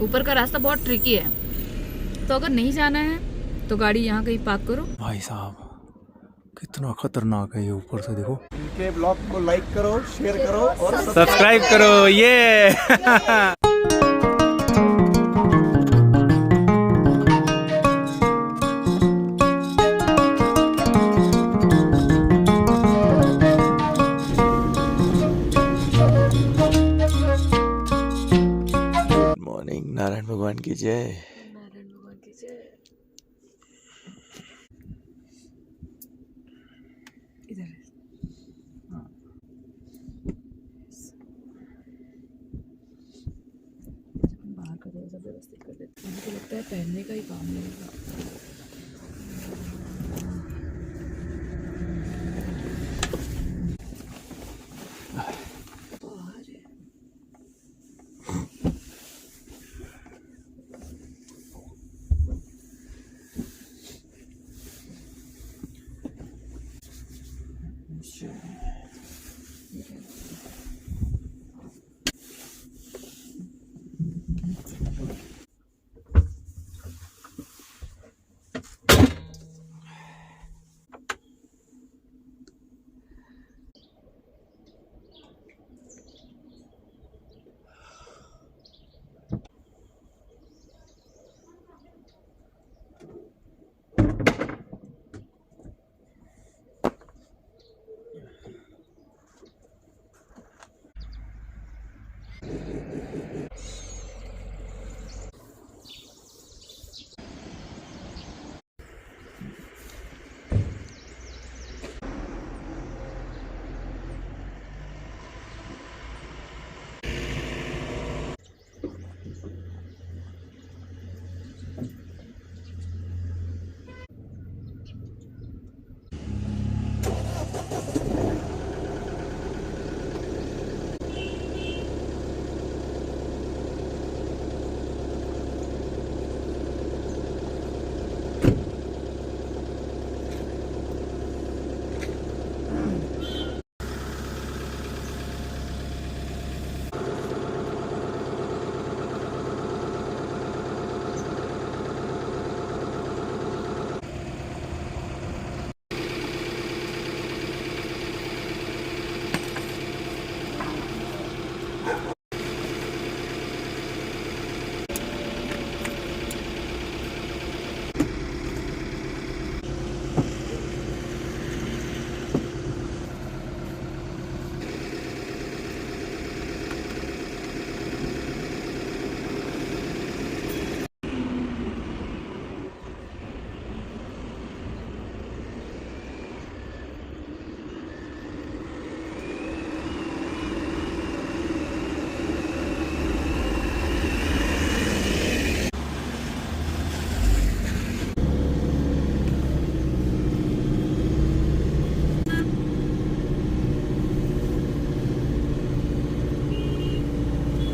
ऊपर का रास्ता बहुत ट्रिकी है, तो अगर नहीं जाना है तो गाड़ी यहाँ कहीं पार्क करो। भाई साहब कितना खतरनाक है ये, ऊपर से देखो। इनके ब्लॉग को लाइक करो, शेयर करो और सब्सक्राइब करो ये। मॉर्निंग, नारायण भगवान की जय। नारायण भगवान की जय। इधर बाहर का थोड़ा सा व्यवस्थित कर देते हैं। मुझे लगता है पहनने का ही काम लगेगा। बाहर है।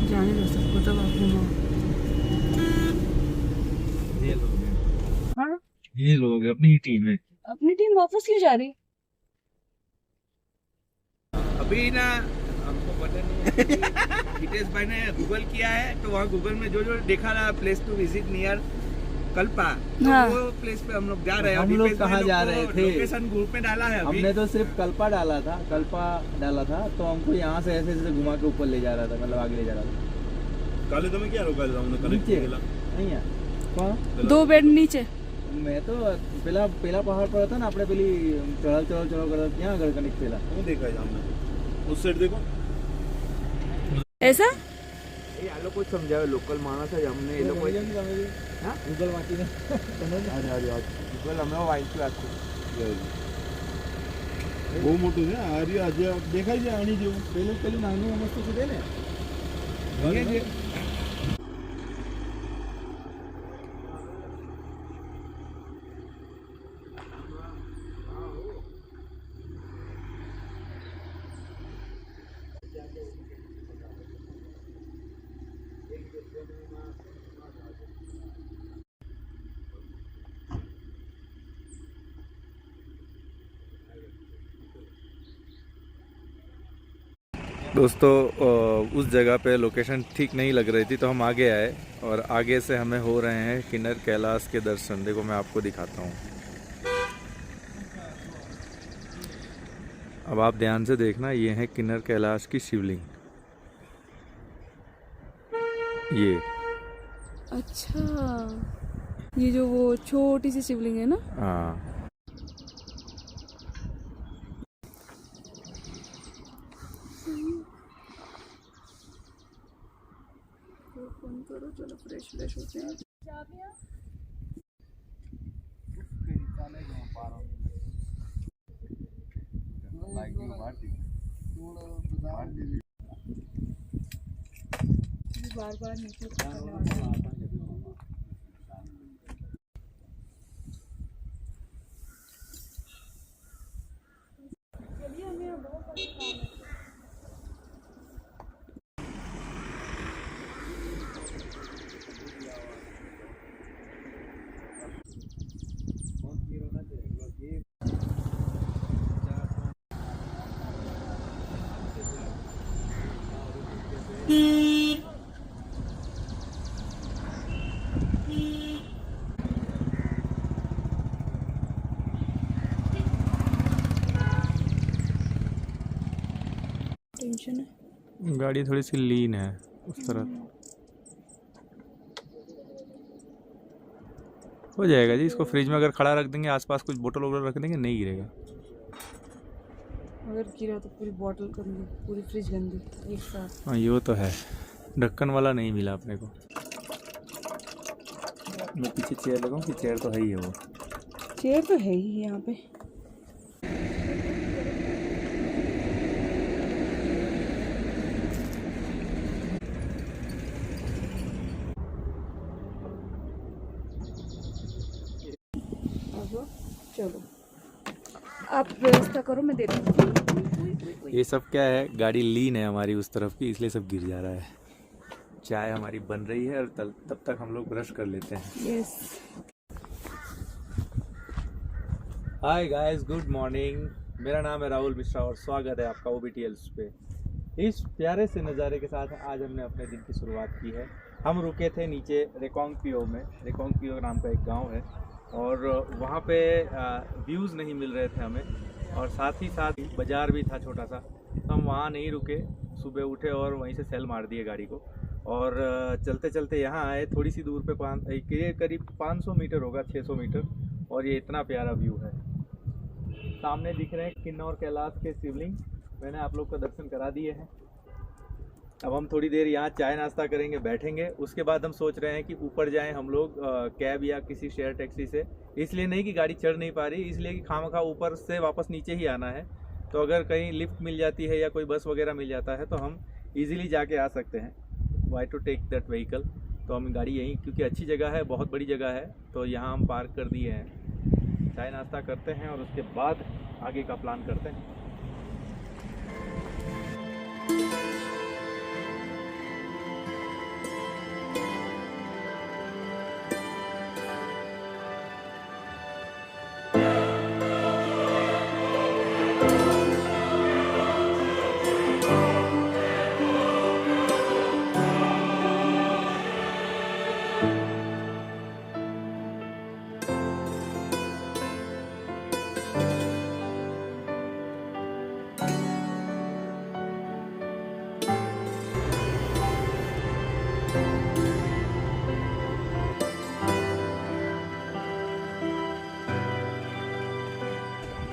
जाने दो सबको, तब आप घूमो। हाँ, ये लोग अपनी ही टीम है। अपनी टीम वापस क्यों जा रही? अभी ना हमको पता नहीं है। हितेश भाई ने गूगल किया है, तो वहाँ गूगल में जो जो देखा रहा place to visit near Kalpa, तो हाँ। वो प्लेस पे हम लोग जा रहे हैं। हम अभी लोग हितेश कहाँ भाई जा लोग रहे को थे? लोकेशन ग्रुप में डाला है अभी। हमने तो सिर्फ कल्पा डाला था, तो हमको यहाँ से ऐसे ऐसे घुमा के ऊपर ले जा रहा था, मतलब आगे ले जा रहा था। काले तुम्हें क्या रोका नीचे नहीं है कौन? 2 बेड नीचे। मैं तो पहला पहाड़ पर था ना, अपने पहली चढ़ाव कर यहाँ घर कनेक्ट पहला देखा है सामने उस साइड देखो। ऐसा ये आ लोग कुछ समझावे, लोकल मानस है हमने ये लोग को हाँ गूगल वाटी ने गूगल हमें वाइट की बात બહુ મોટું છે આર્ય આજે દેખાય છે આની જેવું પેલું નાનું મસ્ત છે ને ये जे दोस्तों उस जगह पे लोकेशन ठीक नहीं लग रही थी तो हम आगे आए और आगे से हमें हो रहे हैं किन्नर कैलाश के दर्शन। देखो मैं आपको दिखाता हूँ। अब आप ध्यान से देखना, ये है किन्नर कैलाश की शिवलिंग। ये अच्छा, ये जो वो छोटी सी शिवलिंग है ना। हाँ, फोन करो, चलो फ्रेश फ्रेश होते हैं। बार बार नीचे टेंशन है। गाड़ी थोड़ी सी लीन है उस तरह। हो जाएगा जी, इसको फ्रिज में अगर खड़ा रख देंगे, आसपास कुछ बोतल वोतल रख देंगे, नहीं गिरेगा। अगर गिरा तो पूरी बॉटल गंदी, पूरी फ्रिज गंदी एक साथ। हाँ ये तो है, ढक्कन वाला नहीं मिला अपने को। मैं पीछे चेयर लगाऊं कि चेयर तो है ही है वो। चेयर तो है ही यहाँ पे। अब चलो आप व्यवस्था करो, मैं देती हूँ। ये सब क्या है, गाड़ी लीन है हमारी उस तरफ की, इसलिए सब गिर जा रहा है। चाय हमारी बन रही है और तब तक हम लोग ब्रश कर लेते हैं। Yes. Hi guys, good morning. मेरा नाम है राहुल मिश्रा और स्वागत है आपका OBTLs पे। इस प्यारे से नज़ारे के साथ आज हमने अपने दिन की शुरुआत की है। हम रुके थे नीचे रेकोंगपियो में। रेकोंगपियो नाम का एक गांव है और वहाँ पे व्यूज़ नहीं मिल रहे थे हमें, और साथ ही साथ बाज़ार भी था छोटा सा, तो हम वहाँ नहीं रुके। सुबह उठे और वहीं से सेल मार दिए गाड़ी को और चलते चलते यहाँ आए। थोड़ी सी दूर पे करीब 500 मीटर होगा, 600 मीटर, और ये इतना प्यारा व्यू है। सामने दिख रहे हैं किन्नौर कैलाश के शिवलिंग। मैंने आप लोग को दर्शन करा दिए हैं। अब हम थोड़ी देर यहाँ चाय नाश्ता करेंगे, बैठेंगे। उसके बाद हम सोच रहे हैं कि ऊपर जाएं हम लोग कैब या किसी शेयर टैक्सी से। इसलिए नहीं कि गाड़ी चढ़ नहीं पा रही, इसलिए कि खामखा ऊपर से वापस नीचे ही आना है। तो अगर कहीं लिफ्ट मिल जाती है या कोई बस वगैरह मिल जाता है तो हम इजीली जाके आ सकते हैं। Why to take that vehicle. तो हम गाड़ी यहीं, क्योंकि अच्छी जगह है, बहुत बड़ी जगह है, तो यहाँ हम पार्क कर दिए हैं। चाय नाश्ता करते हैं और उसके बाद आगे का प्लान करते हैं।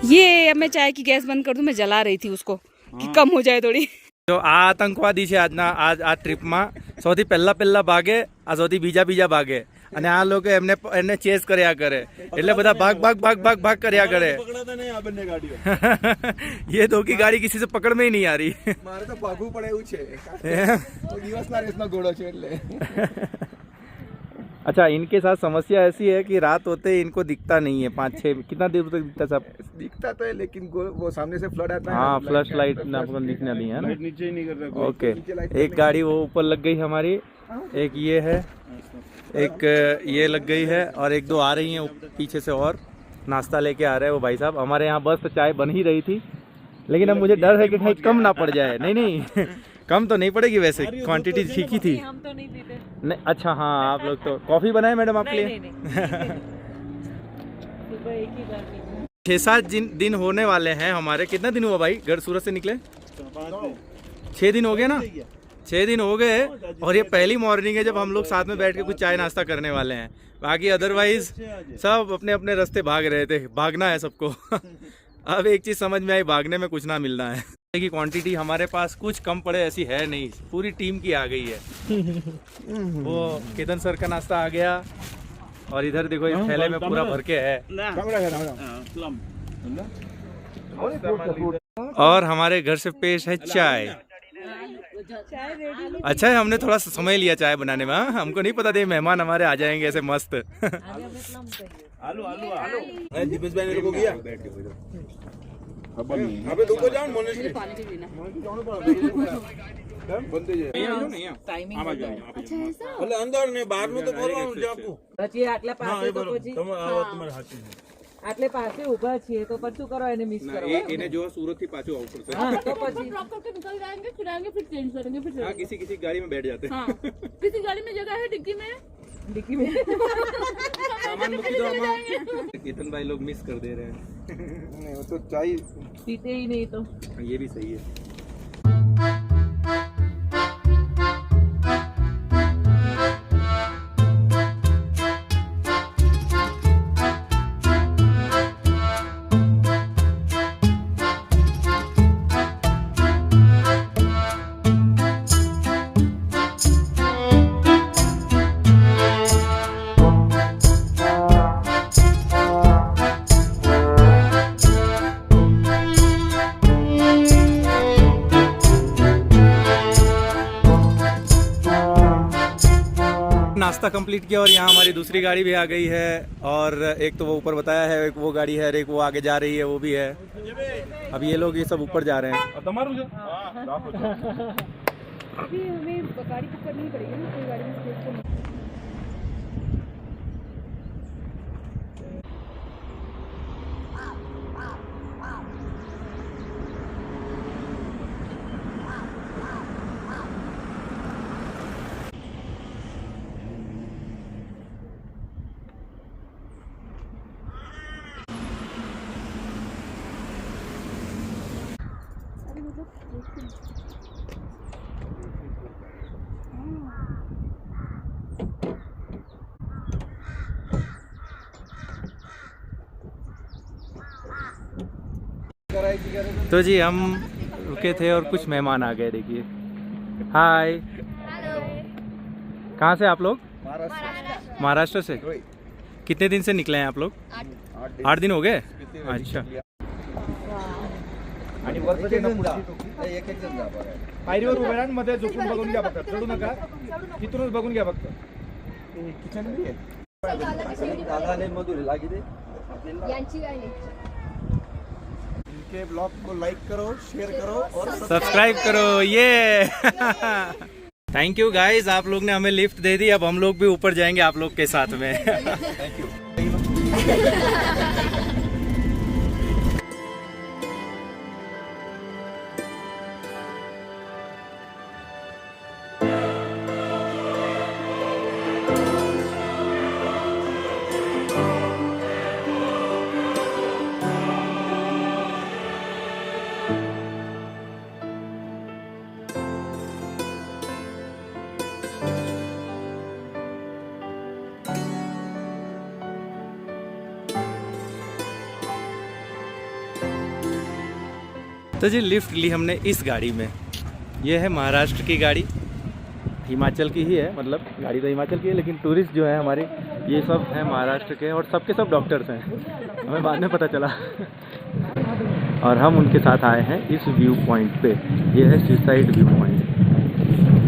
ये अब मैं चाय की गैस बंद कर दूं, मैं जला रही थी उसको कि कम हो जाए थोड़ी। તો આ આતંકવાદી છે આજના આ ટ્રીપમાં સૌથી પહેલા ભાગે, આ સૌથી બીજા ભાગે, અને આ લોકો એમને ચેસ કર્યા કરે, એટલે બધા ભાગ કર્યા કરે। पकड़ा था नहीं आ बनने गाड़ियों। ये दो की गाड़ी किसी से पकड़ में ही नहीं आ रही। મારે તો ભાગવું પડે એવું છે। દિવસના રેસનો ઘોડો છે એટલે। अच्छा, इनके साथ समस्या ऐसी है कि रात होते ही इनको दिखता नहीं है। 5-6 कितना देर तक दिखता साहब? दिखता तो है लेकिन वो सामने से फ्लड आता है। हाँ, फ्लश लाइट आपको दिखने नहीं है ना। लाइट नीचे ही नहीं कर रहा। ओके, एक गाड़ी वो ऊपर लग गई हमारी, एक ये है, एक ये लग गई है, और एक दो आ रही हैं पीछे से और नाश्ता लेके आ रहे हैं वो भाई साहब। हमारे यहाँ बस चाय बन ही रही थी, लेकिन अब मुझे डर है कि कहीं कम ना पड़ जाए। नहीं नहीं कम तो नहीं पड़ेगी, वैसे क्वांटिटी ठीक ही थी। हम तो नहीं पीते। नहीं अच्छा हाँ, आप लोग तो कॉफ़ी बनाए मैडम आपके लिए? सुबह एक ही बार पीते। 6-7 दिन होने वाले हैं हमारे। कितना दिन हुआ भाई घर सूरत से निकले? 6 दिन हो गए ना? 6 दिन हो गए और ये पहली मॉर्निंग है जब हम लोग साथ में बैठ के कुछ चाय नाश्ता करने वाले हैं। बाकी अदरवाइज सब अपने अपने रास्ते भाग रहे थे। भागना है सबको अब एक चीज़ समझ में आई, भागने में कुछ ना मिलना है। की क्वांटिटी हमारे पास कुछ कम पड़े ऐसी है नहीं, पूरी टीम की आ गई है। वो केतन सर का नाश्ता आ गया और इधर देखो इस थैले में पूरा भर के है। और हमारे घर से पेश है चाय। अच्छा है हमने थोड़ा समय लिया चाय बनाने में। हमको नहीं पता था मेहमान हमारे आ जाएंगे ऐसे मस्त। आलू आलू आलू दीपेश भाई मेरे को गया अबे रुको जाओ मोनेस्ट्री पानी भी पीना बंदे नहीं टाइमिंग अच्छा ऐसा बोले अंदर नहीं बाहर में तो बोल रहा हूं जाकू પછી આટલા પાસે તો પછી તમે આવો તમારા હાથી આટલે પાસે ઊભા છીએ તો પછી શું કરો એને મિસ કરો એને જો सूरत થી પાછું આવવું પડશે। હા તો પછી ड्रॉप करके निकल जाएंगे, फिर आएंगे, फिर चेंज करेंगे, फिर हाँ, किसी किसी गाड़ी में बैठ जाते हैं। हाँ, किसी गाड़ी में जगह है डिक्की में। ડિક્કી में सामान मुक्ति दो हम। केतन भाई लोग मिस कर दे रहे हैं। नहीं वो तो चाय પીતે ही नहीं तो ये भी सही है। नाश्ता कंप्लीट किया और यहाँ हमारी दूसरी गाड़ी भी आ गई है। और एक तो वो ऊपर बताया है, एक वो गाड़ी है और एक वो आगे जा रही है, वो भी है। अब ये लोग ये सब ऊपर जा रहे हैं। अभी हमें गाड़ी बुक करनी पड़ेगी ना, कोई गाड़ी में स्पेस तो नहीं। तो जी हम रुके थे और कुछ मेहमान आ गए। देखिए हाय, कहाँ से आप लोग? महाराष्ट्र से। कितने दिन से निकले हैं आप लोग? 8 दिन हो गए। अच्छा आणि वरती ना पुढे एक एक जण जा बरं पायरीवर उभे राहा मध्ये झोपून बघून घ्या फक्त चढू नका तिथूनच बघून घ्या फक्त किचन भी आहे दादाने मधुर लागी दे इनके ब्लॉग को लाइक करो, शेयर करो और सब्सक्राइब करो। ये थैंक यू गाइस, आप लोग ने हमें लिफ्ट दे दी। अब हम लोग भी ऊपर जाएंगे आप लोग के साथ में। Thank you. तो जी लिफ्ट ली हमने इस गाड़ी में। ये है महाराष्ट्र की गाड़ी, हिमाचल की ही है, मतलब गाड़ी तो हिमाचल की है लेकिन टूरिस्ट जो है हमारे ये सब हैं महाराष्ट्र के और सबके सब डॉक्टर्स हैं, हमें बाद में पता चला। और हम उनके साथ आए हैं इस व्यू पॉइंट पे। ये है suicide view point.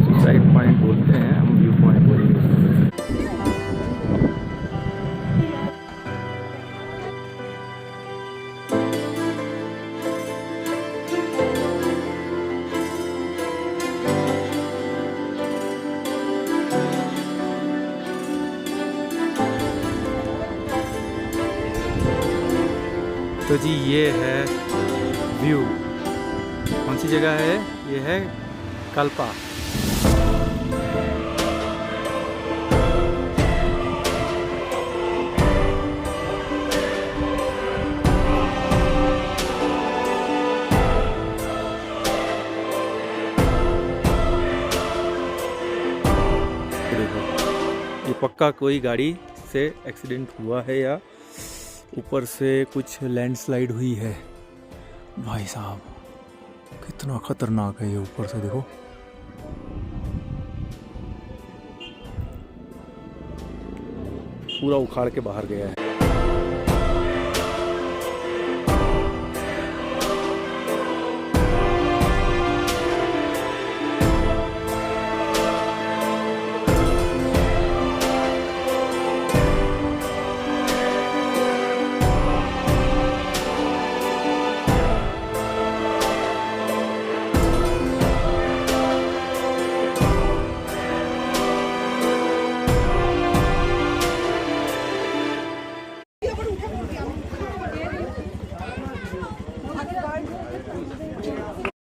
Suicide point बोलते हैं, हम व्यू पॉइंट बोलेंगे। तो जी ये है व्यू। कौन सी जगह है? ये है कल्पा। ये पक्का कोई गाड़ी से एक्सीडेंट हुआ है या ऊपर से कुछ लैंडस्लाइड हुई है। भाई साहब कितना खतरनाक है ये, ऊपर से देखो। पूरा उखाड़ के बाहर गया है।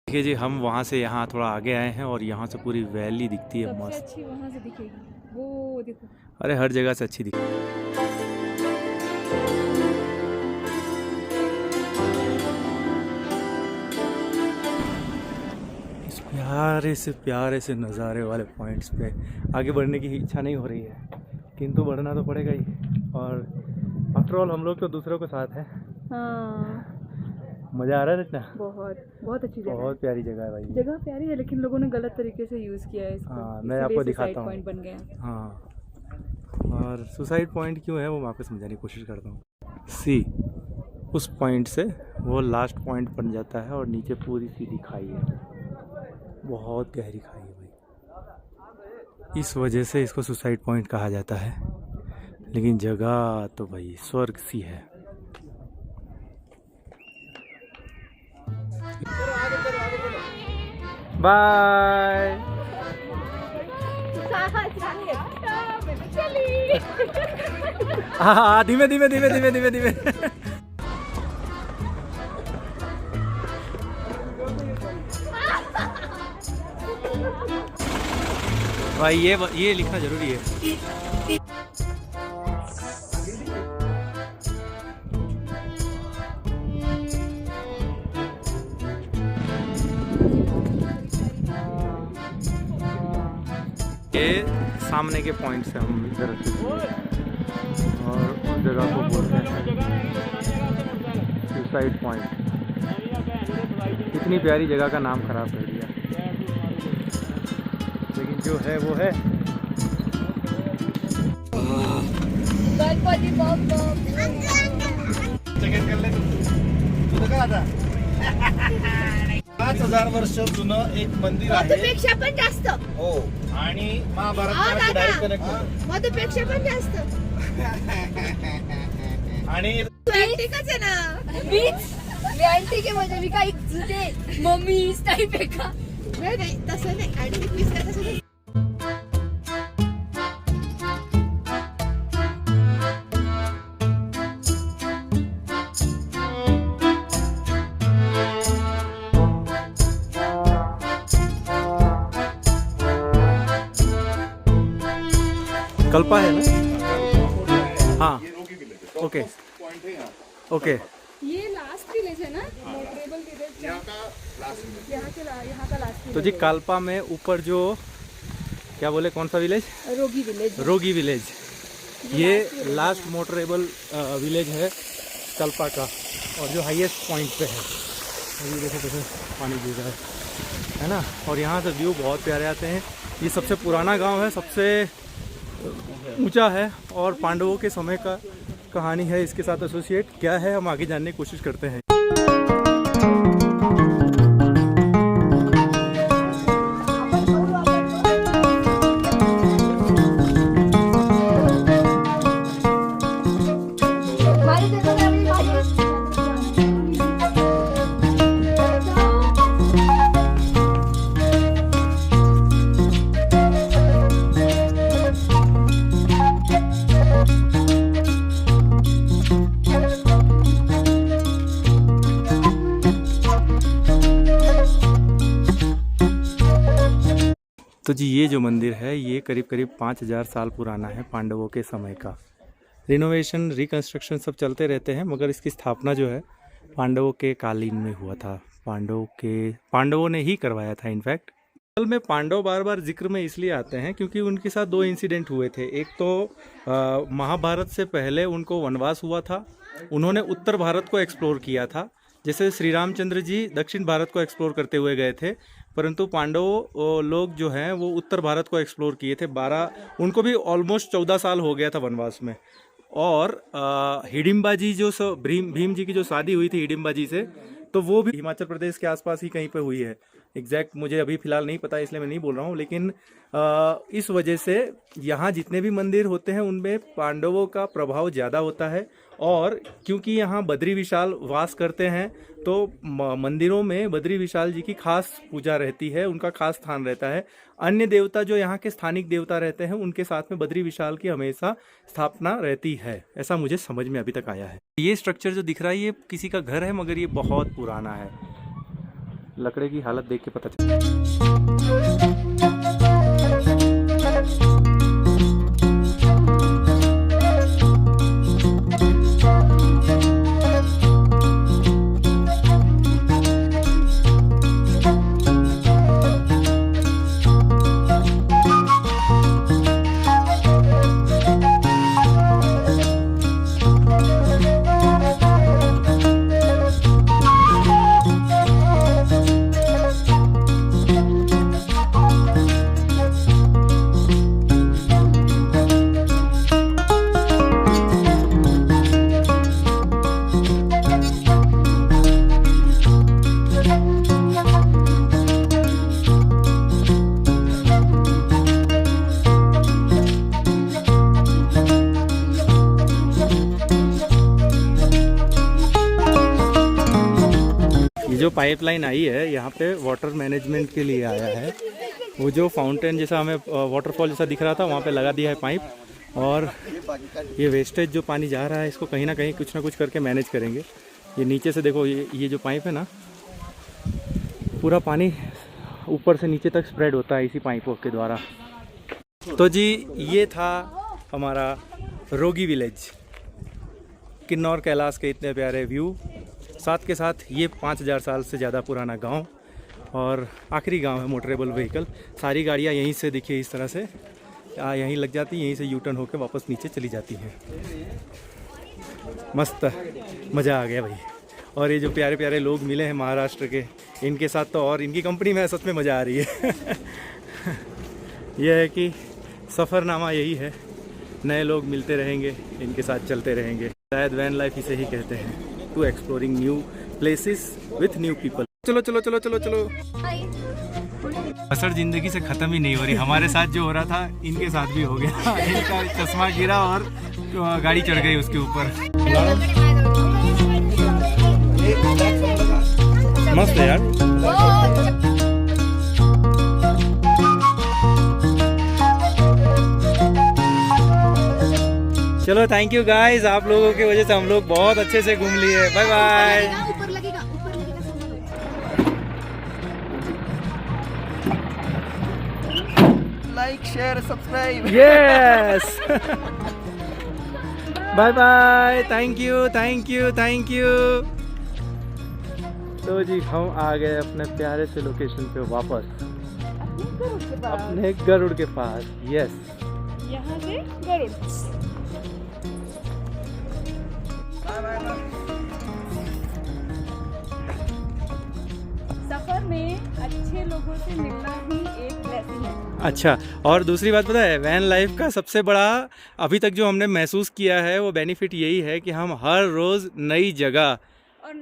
देखिए जी, हम वहाँ से यहाँ थोड़ा आगे आए हैं और यहाँ से पूरी वैली दिखती है सबसे मस्त। अच्छी वहाँ से दिखेगी, वो देखो। अरे हर जगह से अच्छी दिखती है। इस प्यारे से नज़ारे वाले पॉइंट्स पे आगे बढ़ने की इच्छा नहीं हो रही है, किंतु बढ़ना तो पड़ेगा ही। और आफ्टर ऑल हम लोग तो दूसरों के साथ हैं। हाँ, मज़ा आ रहा है रचना? बहुत बहुत अच्छी जगह। बहुत प्यारी जगह है भाई। जगह प्यारी है, लेकिन लोगों ने गलत तरीके से यूज़ किया है इसको। हाँ, मैं आपको दिखाता हूँ। पॉइंट बन गया। हाँ, और सुसाइड पॉइंट क्यों है वो मैं आपको समझाने की कोशिश करता हूँ। सी, उस पॉइंट से वो लास्ट पॉइंट बन जाता है और नीचे पूरी सीधी खाई है, बहुत गहरी खाई है भाई। इस वजह से इसको सुसाइड पॉइंट कहा जाता है, लेकिन जगह तो भाई स्वर्ग सी है। बाय। हाँ, धीमे धीमे धीमे धीमे धीमे धीमे। भाई ये लिखना जरूरी है। ये सामने के पॉइंट से हम इधर और उस जगह को बोलते हैं सुसाइड पॉइंट। इतनी प्यारी जगह का नाम खराब कर दिया, लेकिन जो है वो है। पाच 5,000 वर्ष जुनं एक मंदिर आहे मधुपेक्षा पण जास्त हो, आणि महाभारत डायरेक्ट कनेक्ट होतं. मधुपेक्षा पण जास्त आणि तू अँटिकच आहे ना. मी अँटिक आहे म्हणजे मी काही जुने मम्मी टाईप आहे का? नाही तसं नाही. अँटिक मीच का तसं नाही. कल्पा है ना? हाँ, ओके ओके। ये लास्ट विलेज है ना, मोटरेबल विलेज। यहाँ का लास्ट। तो जी कल्पा में ऊपर जो क्या बोले, कौन सा विलेज? रोगी विलेज। रोगी विलेज, ये लास्ट मोटरेबल विलेज है कल्पा का, और जो हाईएस्ट पॉइंट पे है। अभी देखो कैसे पानी गिर रहा है ना। और यहाँ से व्यू बहुत प्यारे आते हैं। ये सबसे पुराना गांव है, सबसे ऊंचा है, और पांडवों के समय का कहानी है इसके साथ एसोसिएट। क्या है हम आगे जानने की कोशिश करते हैं। तो जी ये जो मंदिर है ये करीब करीब 5000 साल पुराना है, पांडवों के समय का। रिनोवेशन रिकंस्ट्रक्शन सब चलते रहते हैं, मगर इसकी स्थापना जो है पांडवों के कालीन में हुआ था। पांडवों ने ही करवाया था इनफैक्ट। असल में पांडव बार बार जिक्र में इसलिए आते हैं क्योंकि उनके साथ 2 इंसिडेंट हुए थे। एक तो महाभारत से पहले उनको वनवास हुआ था, उन्होंने उत्तर भारत को एक्सप्लोर किया था। जैसे श्री रामचंद्र जी दक्षिण भारत को एक्सप्लोर करते हुए गए थे, परंतु पांडव लोग जो हैं वो उत्तर भारत को एक्सप्लोर किए थे। उनको भी ऑलमोस्ट 14 साल हो गया था वनवास में। और हिडिम्बा जी जो भीम जी की जो शादी हुई थी हिडिम्बा जी से, तो वो भी हिमाचल प्रदेश के आसपास ही कहीं पे हुई है। एग्जैक्ट मुझे अभी फ़िलहाल नहीं पता, इसलिए मैं नहीं बोल रहा हूँ। लेकिन इस वजह से यहाँ जितने भी मंदिर होते हैं उनमें पांडवों का प्रभाव ज़्यादा होता है। और क्योंकि यहाँ बद्री विशाल वास करते हैं तो मंदिरों में बद्री विशाल जी की खास पूजा रहती है, उनका खास स्थान रहता है। अन्य देवता जो यहाँ के स्थानिक देवता रहते हैं उनके साथ में बद्री विशाल की हमेशा स्थापना रहती है, ऐसा मुझे समझ में अभी तक आया है। ये स्ट्रक्चर जो दिख रहा है ये किसी का घर है, मगर ये बहुत पुराना है। लकड़े की हालत देख के पता चलता है। जो पाइपलाइन आई है यहाँ पे वाटर मैनेजमेंट के लिए आया है। वो जो फाउंटेन जैसा हमें वाटरफॉल जैसा दिख रहा था वहाँ पे लगा दिया है पाइप, और ये वेस्टेज जो पानी जा रहा है इसको कहीं ना कहीं कुछ ना कुछ करके मैनेज करेंगे। ये नीचे से देखो, ये जो पाइप है ना, पूरा पानी ऊपर से नीचे तक स्प्रेड होता है इसी पाइपों के द्वारा। तो जी ये था हमारा रोगी विलेज, किन्नौर कैलाश के इतने प्यारे व्यू, साथ के साथ ये 5000 साल से ज़्यादा पुराना गांव और आखिरी गांव है मोटरेबल व्हीकल। सारी गाड़ियां यहीं से देखिए इस तरह से यहीं लग जाती, यहीं से यू टर्न होकर वापस नीचे चली जाती हैं। मस्त मज़ा आ गया भाई। और ये जो प्यारे प्यारे लोग मिले हैं महाराष्ट्र के, इनके साथ तो और इनकी कंपनी में सच में मज़ा आ रही है। यह है कि सफ़रनामा यही है, नए लोग मिलते रहेंगे, इनके साथ चलते रहेंगे। शायद वैन लाइफ इसे ही कहते हैं, to exploring new places with new people. चलो चलो चलो चलो चलो। असर जिंदगी से ख़त्म ही नहीं हो रही। हमारे साथ जो हो रहा था इनके साथ भी हो गया। इनका चश्मा गिरा और गाड़ी चढ़ गई उसके ऊपर। मस्त है यार। चलो थैंक यू गाइस, आप लोगों की वजह से हम लोग बहुत अच्छे से घूम लिए। Bye bye. ऊपर लगेगा, ऊपर लगेगा। Like share subscribe. Yes. Bye bye. Thank you thank you thank you. तो जी हम आ गए अपने प्यारे से लोकेशन पे वापस, अपने गरुड़ के पास। यस, यहाँ से गरुड़। सफर में अच्छे लोगों से मिलना ही एक ब्लेसिंग है। अच्छा, और दूसरी बात पता है, वैन लाइफ का सबसे बड़ा अभी तक जो हमने महसूस किया है वो बेनिफिट यही है कि हम हर रोज़ नई जगह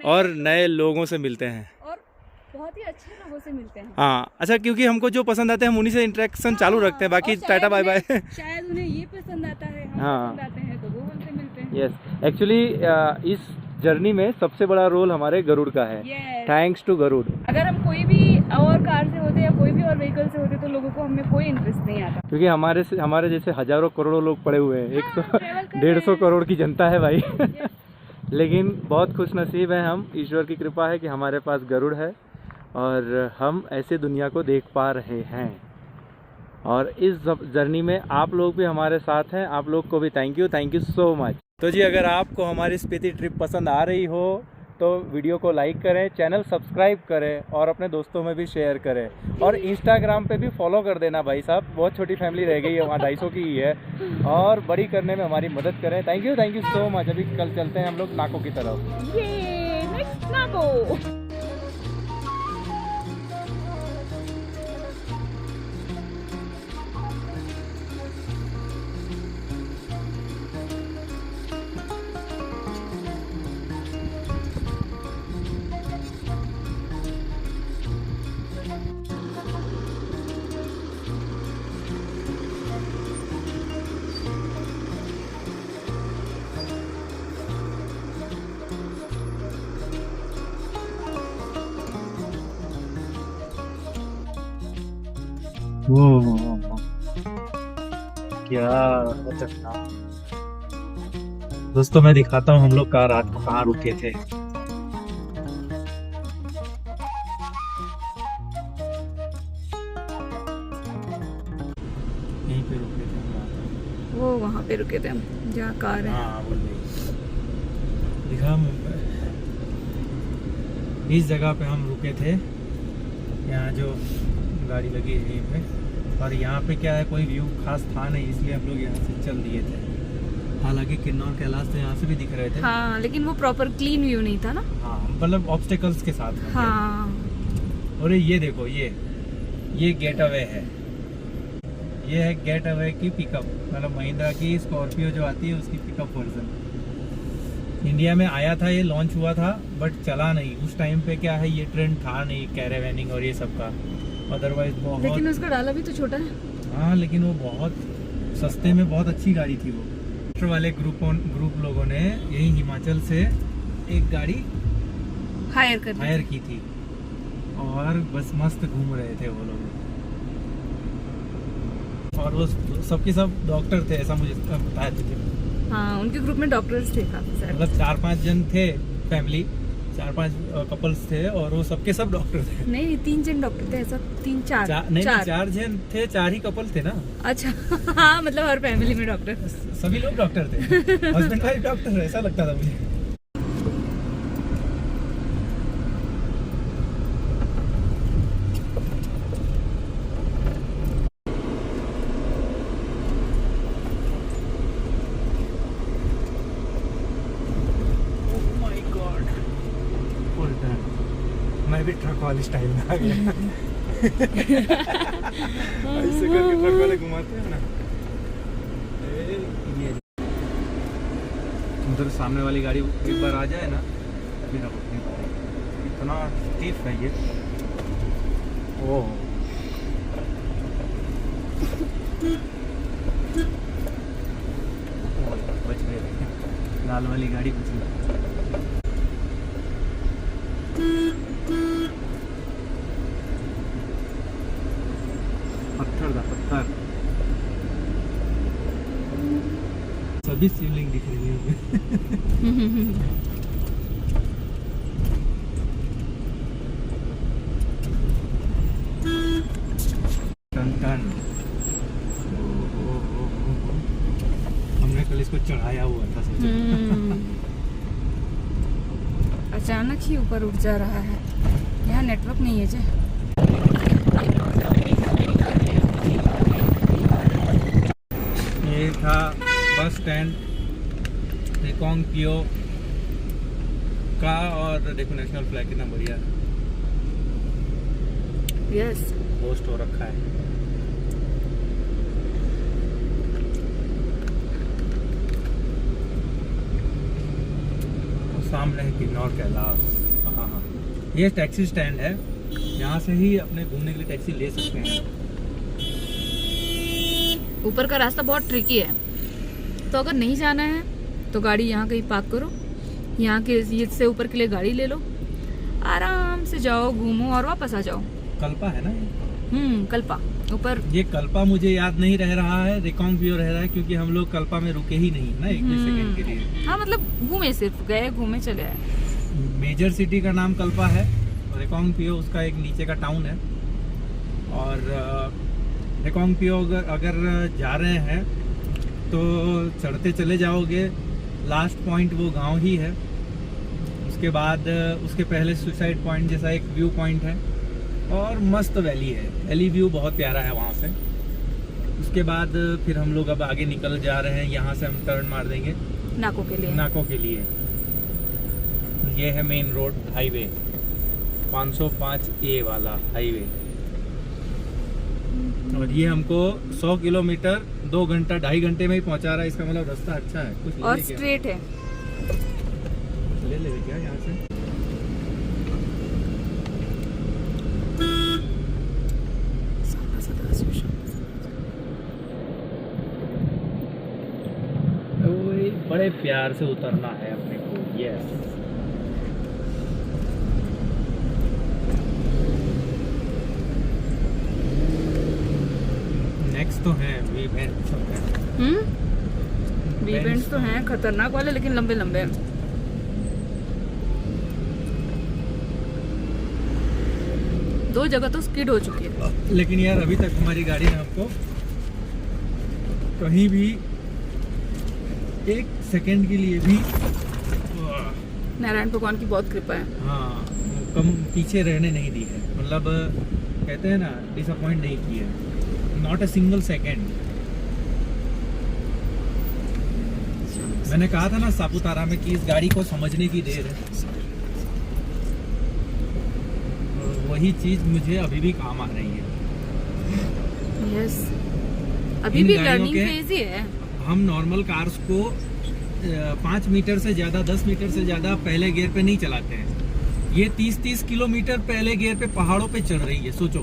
और नए लोगों से मिलते हैं, और बहुत ही अच्छे लोगों से मिलते हैं। हाँ अच्छा, क्योंकि हमको जो पसंद आते हैं हम उन्हीं से इंटरेक्शन चालू रखते हैं, बाकी टाटा बाय बाय। शायद उन्हें ये पसंद आता है, हम हाँ। पसंद आते हैं तो वो उनसे मिलते हैं। यस, एक्चुअली इस जर्नी में सबसे बड़ा रोल हमारे गरुड़ का है। Thanks to Garud. अगर हम कोई भी और कार से होते या कोई भी और व्हीकल से होते तो लोगों को हमें कोई इंटरेस्ट नहीं आता, क्योंकि हमारे जैसे हजारों करोड़ों लोग पड़े हुए हैं, 100-150 करोड़ की जनता है भाई। लेकिन बहुत खुश नसीब है हम, ईश्वर की कृपा है कि हमारे पास गरुड़ है और हम ऐसे दुनिया को देख पा रहे हैं। और इस जर्नी में आप लोग भी हमारे साथ हैं। आप लोग को भी थैंक यू सो मच। तो जी अगर आपको हमारी स्पीति ट्रिप पसंद आ रही हो तो वीडियो को लाइक करें, चैनल सब्सक्राइब करें और अपने दोस्तों में भी शेयर करें। और इंस्टाग्राम पे भी फॉलो कर देना भाई साहब, बहुत छोटी फैमिली रह गई है, वहाँ 250 की ही है, और बड़ी करने में हमारी मदद करें। Thank you so much. अभी कल चलते हैं हम लोग नाको की तरफ। ये नेक्स्ट नाको। क्या दोस्तों, मैं दिखाता हूँ हम लोग का रात को कहाँ रुके थे। यहीं पे रुके थे हम रात। वो वहाँ पे रुके थे हम जहाँ कार है। हाँ बोल दिखा इस जगह पे हम रुके थे, यहाँ जो गाड़ी लगी है यहीं पे। और यहाँ पे क्या है, कोई व्यू खास था नहीं, इसलिए हम लोग यहाँ से चल दिए थे। हालांकि किन्नौर कैलाश तो यहाँ से भी दिख रहे थे। हाँ लेकिन वो प्रॉपर क्लीन व्यू नहीं था ना। हाँ मतलब ऑब्स्टेकल्स के साथ। हाँ और ये देखो, ये गेट अवे है, ये है गेट अवे की पिकअप, मतलब महिंद्रा की स्कॉर्पियो जो आती है उसकी पिकअप वर्जन। इंडिया में आया था, ये लॉन्च हुआ था बट चला नहीं। उस टाइम पे क्या है, ये ट्रेंड था नहीं कैरेवैनिंग और ये सब का। अदरवाइज बहुत, लेकिन उसका डाला भी तो छोटा है। हाँ लेकिन वो बहुत सस्ते में बहुत अच्छी गाड़ी थी वो। वाले ग्रुप लोगों ने यही हिमाचल से एक गाड़ी हायर की थी और बस मस्त घूम रहे थे वो लोग। और वो सबके सब डॉक्टर थे, ऐसा मुझे बताया तुझे। हाँ उनके ग्रुप में डॉक्टर्स थे काफी सारे। मतलब 4-5 जन थे फैमिली, 4-5 कपल्स थे और वो सबके सब डॉक्टर थे। नहीं 3 जन डॉक्टर थे, ऐसा 3-4 4 जन थे, 4 ही कपल थे ना। अच्छा हाँ मतलब हर फैमिली में डॉक्टर, सभी लोग डॉक्टर थे, हस्बैंड वाइफ डॉक्टर, ऐसा लगता था मुझे। मैं भी ट्रक वाली स्टाइल में आ गया। ऐसे करके ट्रक वाले घुमाते हैं ना। उधर सामने वाली गाड़ी एक बार आ जाए ना फिर अब नहीं पाएगी, इतना स्टीफ है ये। ओह बच गए, लाल वाली गाड़ी बच गई। पत्थर सभी शिवलिंग दिख रही है। टन टन हमने कल इसको चढ़ाया हुआ था। अचानक ही ऊपर उठ जा रहा है, यहाँ नेटवर्क नहीं है जे। ये था बस स्टैंड रिकांगपिओ का, और देखो नेशनल फ्लैग कितना बढ़िया यस पोस्ट हो रखा है। और सामने है किन्नौर कैलाश। हाँ ये टैक्सी स्टैंड है, यहाँ से ही अपने घूमने के लिए टैक्सी ले सकते हैं। ऊपर का रास्ता बहुत ट्रिकी है, तो अगर नहीं जाना है तो गाड़ी यहाँ कहीं पार्क करो, यहाँ के से ऊपर के लिए गाड़ी ले लो, आराम से जाओ, घूमो और वापस आ जाओ। कल्पा है ना, कल्पा ऊपर। ये कल्पा मुझे याद नहीं रह रहा है, रिकांगपिओ रह रहा है, क्योंकि हम लोग कल्पा में रुके ही नहीं ना एक भी सेकंड के लिए। हाँ मतलब घूमे, सिर्फ गए घूमे चले आए। मेजर सिटी का नाम कल्पा है, रिकांगपिओ उसका एक नीचे का टाउन है। और रिकोंगपियो अगर जा रहे हैं तो चढ़ते चले जाओगे, लास्ट पॉइंट वो गांव ही है। उसके बाद उसके पहले सुसाइड पॉइंट जैसा एक व्यू पॉइंट है और मस्त वैली है, वैली व्यू बहुत प्यारा है वहाँ से। उसके बाद फिर हम लोग अब आगे निकल जा रहे हैं, यहाँ से हम टर्न मार देंगे नाकों के लिए। नाकों के लिए। ये है मेन रोड हाईवे 505A वाला हाईवे, और ये हमको 100 किलोमीटर 2 घंटा 2.5 घंटे में ही पहुंचा रहा है। इसका मतलब रास्ता अच्छा है। कुछ और स्ट्रेट है। ले ले क्या यहाँ से? बड़े प्यार से उतरना है अपने को। यस, नेक्स्ट तो है वी बेंड्स। वी बेंड्स तो हैं खतरनाक वाले, लेकिन लंबे लंबे हैं। दो जगह तो स्किड हो चुकी है। लेकिन यार अभी तक हमारी गाड़ी ने हमको कहीं भी 1 सेकंड के लिए भी नारायण भगवान की बहुत कृपा है। हाँ कम पीछे रहने नहीं दी है। मतलब कहते हैं ना, डिसअपॉइंट नहीं किया, नॉट अ सिंगल सेकेंड। मैंने कहा था ना सापुतारा में कि इस गाड़ी को समझने की देर है। वही चीज मुझे अभी भी काम आ रही है। यस, अभी इन भी गाड़ियों लर्निंग के- फेज ही है। हम नॉर्मल कार्स को 5 मीटर से ज़्यादा 10 मीटर से ज़्यादा पहले गियर पे नहीं चलाते हैं। ये 30-30 किलोमीटर पहले गियर पे पहाड़ों पे चढ़ रही है। सोचो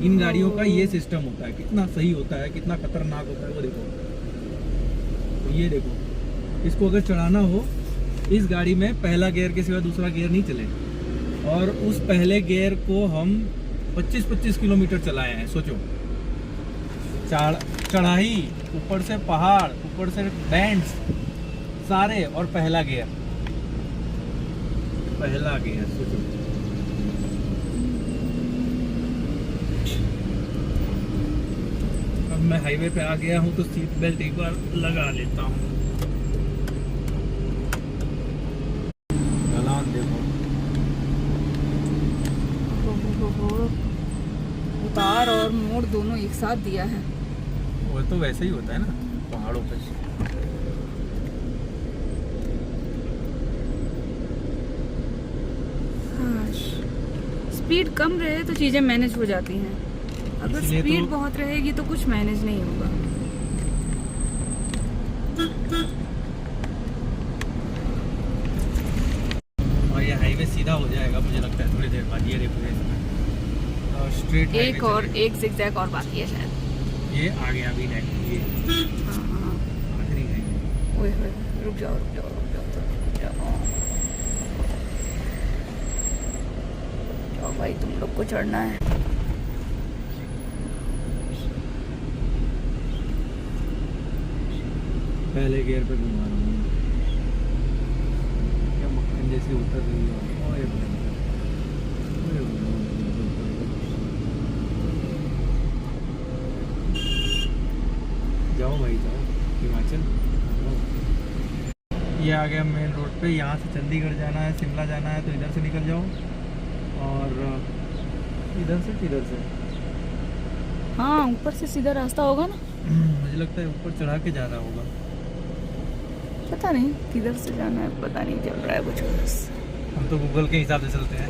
इन गाड़ियों का ये सिस्टम होता है, कितना सही होता है, कितना खतरनाक होता है। वो देखो, ये देखो, इसको अगर चढ़ाना हो इस गाड़ी में पहला गियर के सिवा दूसरा गियर नहीं चले, और उस पहले गियर को हम 25-25 किलोमीटर चलाए हैं। सोचो, चढ़ाई, ऊपर से पहाड़, ऊपर से बैंड्स सारे, और पहला गियर सोचो। अब मैं हाईवे पे आ गया हूँ तो सीट बेल्ट एक बार लगा लेता हूँ। ढलान देखो, उतार और मोड़ दोनों एक साथ दिया है। वो तो वैसे ही होता है ना पहाड़ों पे। स्पीड कम रहे तो चीजें मैनेज हो जाती हैं, अगर इसलिए स्पीड तो- बहुत रहेगी तो कुछ मैनेज नहीं होगा। और ये हाईवे सीधा हो जाएगा मुझे लगता है थोड़ी देर बाद। ये देखो इसमें स्ट्रेट एक और एक zigzag और बाकी है शायद। ये आ गया अभी नेक्स्ट, ये हाँ हाँ, आखिरी है। ओए होए, रुक जाओ रुक जाओ रुक जाओ रुक जाओ। जाओ भाई, तुम लोग को चढ़ना है। पहले गियर पे घुमा रहा हूँ, क्या मक्खन जैसी उतर रही है। ओए जाओ भाई जाओ, हिमाचल जाओ। ये आ गया मेन रोड पे। यहाँ से चंडीगढ़ जाना है, शिमला जाना है तो इधर से निकल जाओ, और इधर से किधर से हाँ, ऊपर से सीधा रास्ता होगा ना। मुझे लगता है ऊपर चढ़ा के जाना होगा। पता नहीं किधर से जाना है, पता नहीं चल रहा है कुछ। हम तो गूगल के हिसाब से चलते हैं।